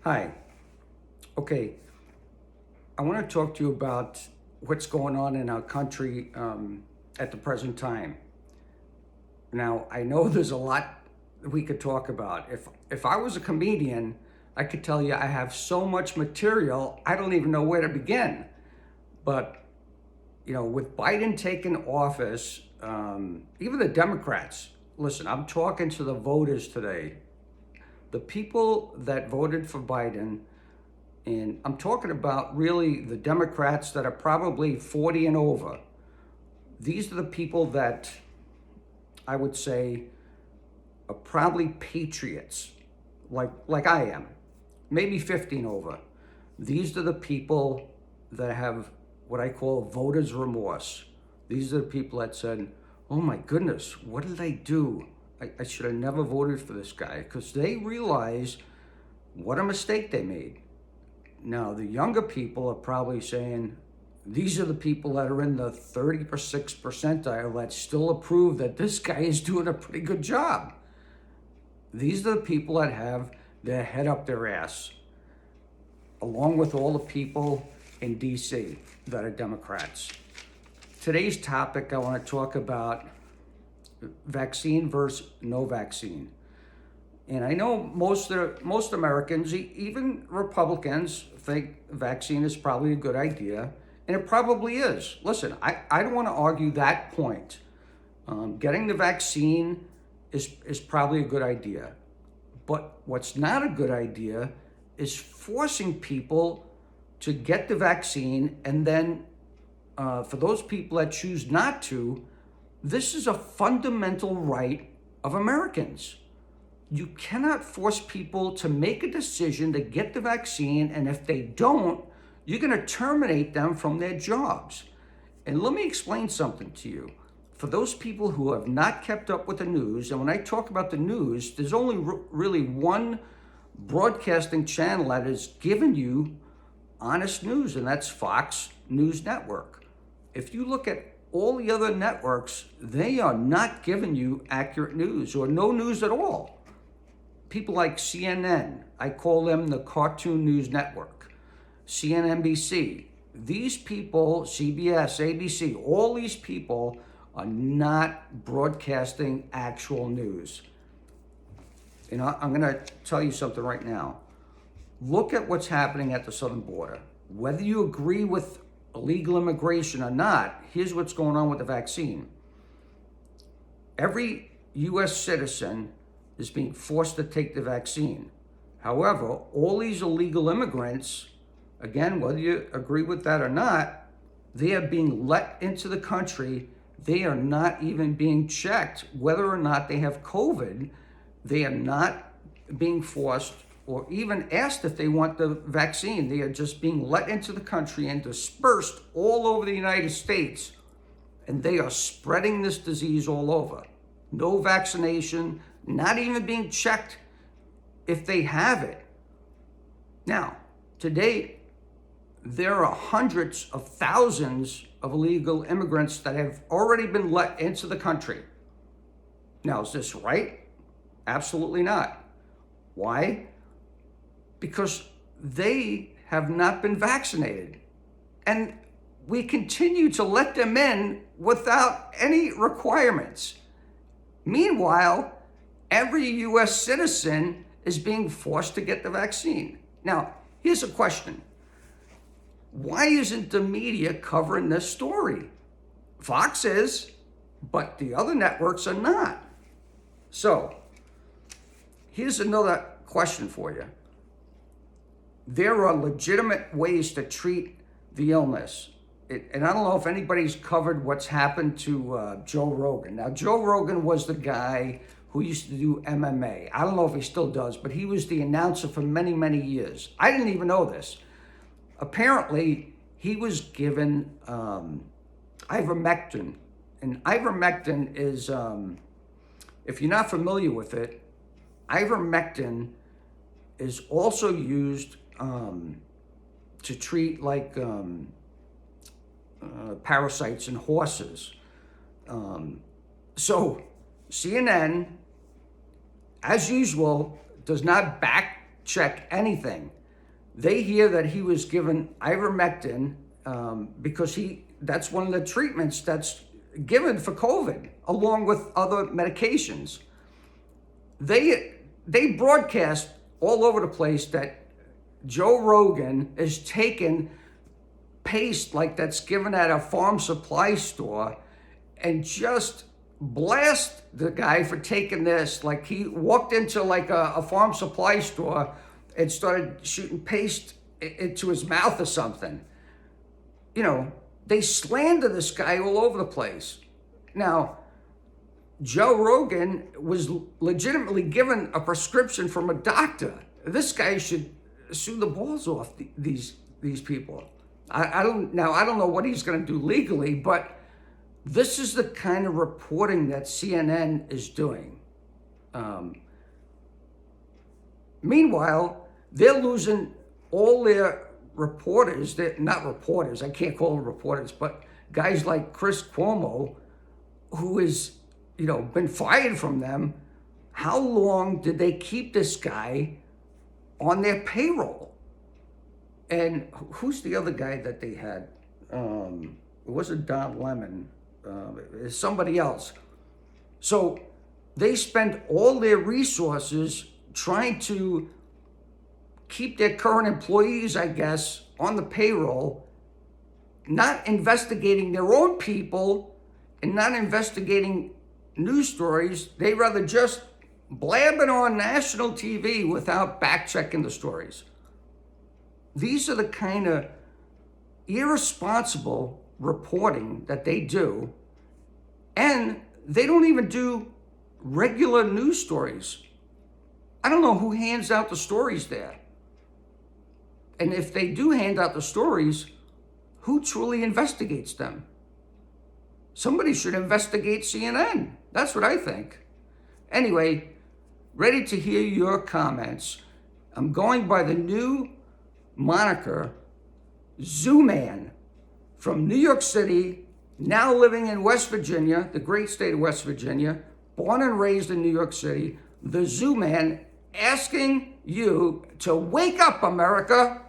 Hi. Okay, I want to talk to you about what's going on in our country at the present time. Now, I know there's a lot we could talk about. If I was a comedian, I could tell you I have so much material, I don't even know where to begin. But, with Biden taking office, even the Democrats, listen, I'm talking to the voters today. The people that voted for Biden, and I'm talking about really the Democrats that are probably 40 and over. These are the people that I would say are probably patriots, like I am, maybe 50 and over. These are the people that have what I call voters' remorse. These are the people that said, oh my goodness, what did I do? I should have never voted for this guy, because they realize what a mistake they made. Now, the younger people are probably saying, these are the people that are in the 36th percentile that still approve that this guy is doing a pretty good job. These are the people that have their head up their ass, along with all the people in DC that are Democrats. Today's topic, I want to talk about vaccine versus no vaccine. And I know most Americans, even Republicans, think vaccine is probably a good idea, and it probably is. Listen, I don't want to argue that point. Getting the vaccine is probably a good idea. But what's not a good idea is forcing people to get the vaccine, and then for those people that choose not to, this is a fundamental right of Americans. You cannot force people to make a decision to get the vaccine, and if they don't, you're going to terminate them from their jobs. And let me explain something to you. For those people who have not kept up with the news, and when I talk about the news, there's only really one broadcasting channel that is giving you honest news, and that's Fox News Network. If you look at all the other networks, they are not giving you accurate news or no news at all. People like CNN, I call them the Cartoon News Network, CNNBC, these people, CBS, ABC, all these people are not broadcasting actual news. I'm going to tell you something right now. Look at what's happening at the southern border. Whether you agree with illegal immigration or not, here's what's going on with the vaccine. Every U.S. citizen is being forced to take the vaccine. However, all these illegal immigrants, again, whether you agree with that or not, they are being let into the country. They are not even being checked whether or not they have COVID. They are not being forced or even asked if they want the vaccine. They are just being let into the country and dispersed all over the United States. And they are spreading this disease all over. No vaccination, not even being checked if they have it. Now, today, there are hundreds of thousands of illegal immigrants that have already been let into the country. Now, is this right? Absolutely not. Why? Because they have not been vaccinated. And we continue to let them in without any requirements. Meanwhile, every U.S. citizen is being forced to get the vaccine. Now, here's a question. Why isn't the media covering this story? Fox is, but the other networks are not. So, here's another question for you. There are legitimate ways to treat the illness. And I don't know if anybody's covered what's happened to Joe Rogan. Now, Joe Rogan was the guy who used to do MMA. I don't know if he still does, but he was the announcer for many, many years. I didn't even know this. Apparently, he was given ivermectin. And ivermectin is, if you're not familiar with it, ivermectin is also used to treat parasites in horses. So CNN, as usual, does not back check anything. They hear that he was given ivermectin because that's one of the treatments that's given for COVID, along with other medications. They broadcast all over the place that Joe Rogan is taking paste like that's given at a farm supply store and just blast the guy for taking this. Like he walked into like a farm supply store and started shooting paste into his mouth or something. You know, they slander this guy all over the place. Now, Joe Rogan was legitimately given a prescription from a doctor. This guy should sue the balls off these people. I don't know what he's going to do legally, but this is the kind of reporting that CNN is doing. Meanwhile, they're losing all their reporters. They're not reporters. I can't call them reporters, but guys like Chris Cuomo, who is, been fired from them. How long did they keep this guy on their payroll? And who's the other guy that they had? It wasn't Don Lemon. It's somebody else. So they spend all their resources trying to keep their current employees, I guess, on the payroll, not investigating their own people and not investigating news stories. They rather just blab it on national TV without back-checking the stories. These are the kind of irresponsible reporting that they do, and they don't even do regular news stories. I don't know who hands out the stories there. And if they do hand out the stories, who truly investigates them? Somebody should investigate CNN. That's what I think. Anyway, ready to hear your comments. I'm going by the new moniker, Zooman, from New York City, now living in West Virginia, the great state of West Virginia, born and raised in New York City, the Zooman, asking you to wake up, America.